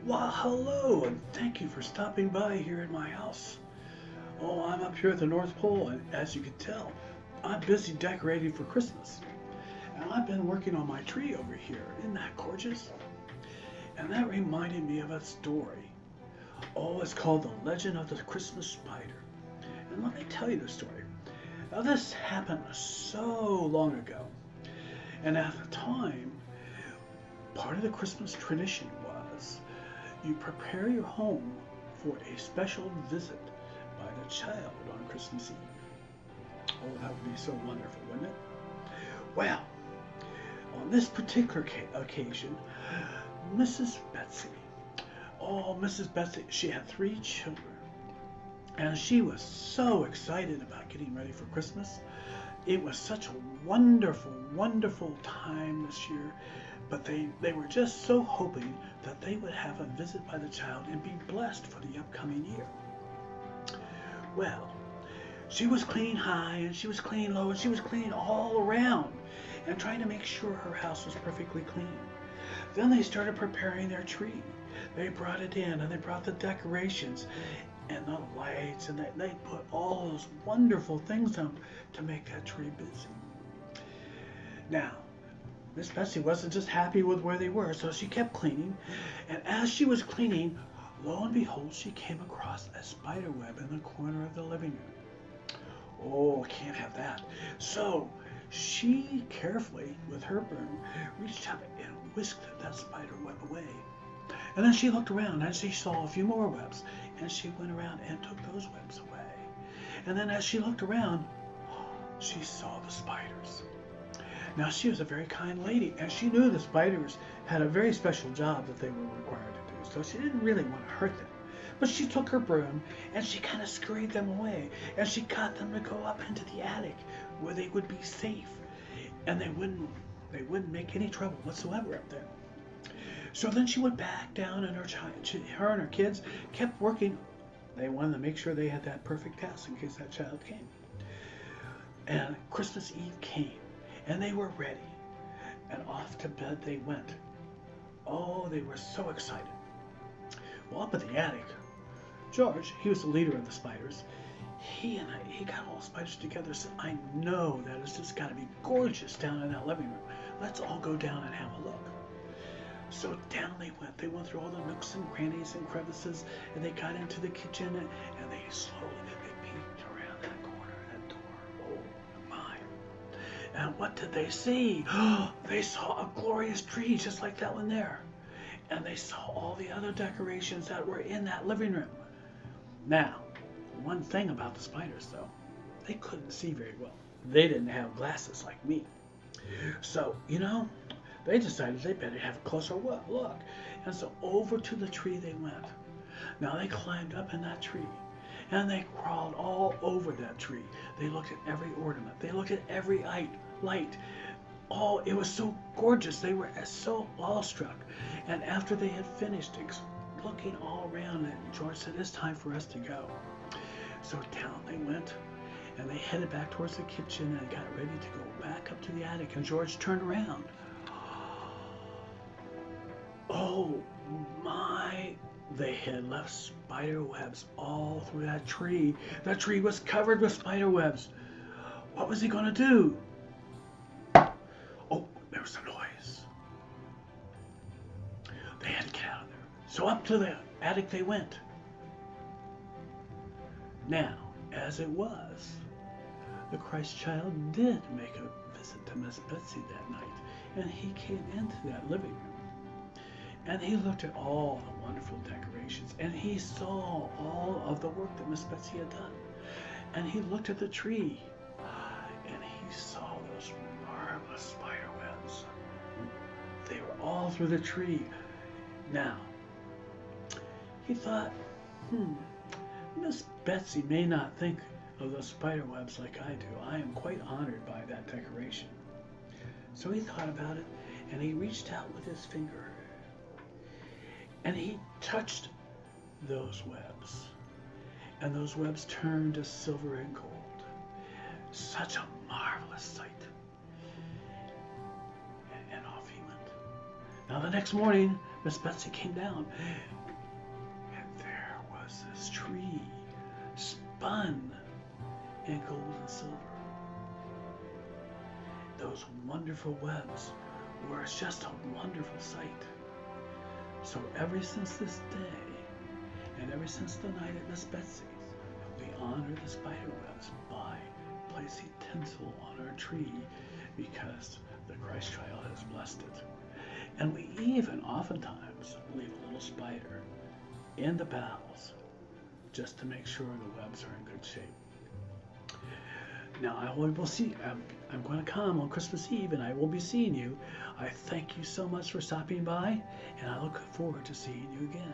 Well, hello, and thank you for stopping by here at my house. Oh, I'm up here at the North Pole, and as you can tell, I'm busy decorating for Christmas. And I've been working on my tree over here. Isn't that gorgeous? And that reminded me of a story. Oh, it's called The Legend of the Christmas Spider. And let me tell you the story. Now, this happened so long ago. And at the time, part of the Christmas tradition was you prepare your home for a special visit by the child on Christmas Eve. Oh, that would be so wonderful, wouldn't it? Well, on this particular occasion, Mrs. Betsy, Mrs. Betsy, she had 3 children, and she was so excited about getting ready for Christmas. It was such a wonderful, wonderful time this year, but they were just so hoping that they would have a visit by the child and be blessed for the upcoming year. Well, she was cleaning high and she was cleaning low and she was cleaning all around and trying to make sure her house was perfectly clean. Then they started preparing their tree. They brought it in and they brought the decorations and the lights, and they put all those wonderful things on to make that tree busy. Now, Miss Betsy wasn't just happy with where they were, so she kept cleaning. And as she was cleaning, lo and behold, she came across a spider web in the corner of the living room. Oh, can't have that. So she carefully, with her broom, reached out and whisked that spider web away. And then she looked around and she saw a few more webs, and she went around and took those webs away. And then as she looked around, she saw the spiders. Now, she was a very kind lady, and she knew the spiders had a very special job that they were required to do, so she didn't really want to hurt them. But she took her broom, and she kind of scurried them away, and she got them to go up into the attic where they would be safe, and they wouldn't make any trouble whatsoever up there. So then she went back down, and her and her kids kept working. They wanted to make sure they had that perfect house in case that child came. And Christmas Eve came, and they were ready, and off to bed they went. Oh, they were so excited. Well, up in the attic, George, he was the leader of the spiders. He got all the spiders together and said, I know that it's just got to be gorgeous down in that living room. Let's all go down and have a look. So down they went. They went through all the nooks and crannies and crevices, and they got into the kitchen, and they slowly peeked around that corner, that door. Oh, my. And what did they see? They saw a glorious tree just like that one there. And they saw all the other decorations that were in that living room. Now, one thing about the spiders, though, they couldn't see very well. They didn't have glasses like me. So, they decided they better have a closer look. And so over to the tree they went. Now they climbed up in that tree, and they crawled all over that tree. They looked at every ornament. They looked at every light. Oh, it was so gorgeous. They were so awestruck. And after they had finished looking all around, George said, it's time for us to go. So down they went, and they headed back towards the kitchen and got ready to go back up to the attic. And George turned around. Oh my, they had left spider webs all through that tree. That tree was covered with spider webs. What was he going to do? Oh, there was a noise. They had to get out of there. So up to the attic they went. Now, as it was, the Christ child did make a visit to Miss Betsy that night, and he came into that living room. And he looked at all the wonderful decorations, and he saw all of the work that Miss Betsy had done. And he looked at the tree, and he saw those marvelous spider webs. They were all through the tree. Now, he thought, Miss Betsy may not think of those spider webs like I do. I am quite honored by that decoration. So he thought about it, and he reached out with his finger, and he touched those webs, and those webs turned to silver and gold. Such a marvelous sight. And off he went. Now the next morning, Miss Betsy came down, and there was this tree spun in gold and silver. Those wonderful webs were just a wonderful sight. So ever since this day, and ever since the night at Miss Betsy's, we honor the spider webs by placing tinsel on our tree because the Christ child has blessed it. And we even oftentimes leave a little spider in the boughs just to make sure the webs are in good shape. Now I will see. I'm going to come on Christmas Eve, and I will be seeing you. I thank you so much for stopping by, and I look forward to seeing you again.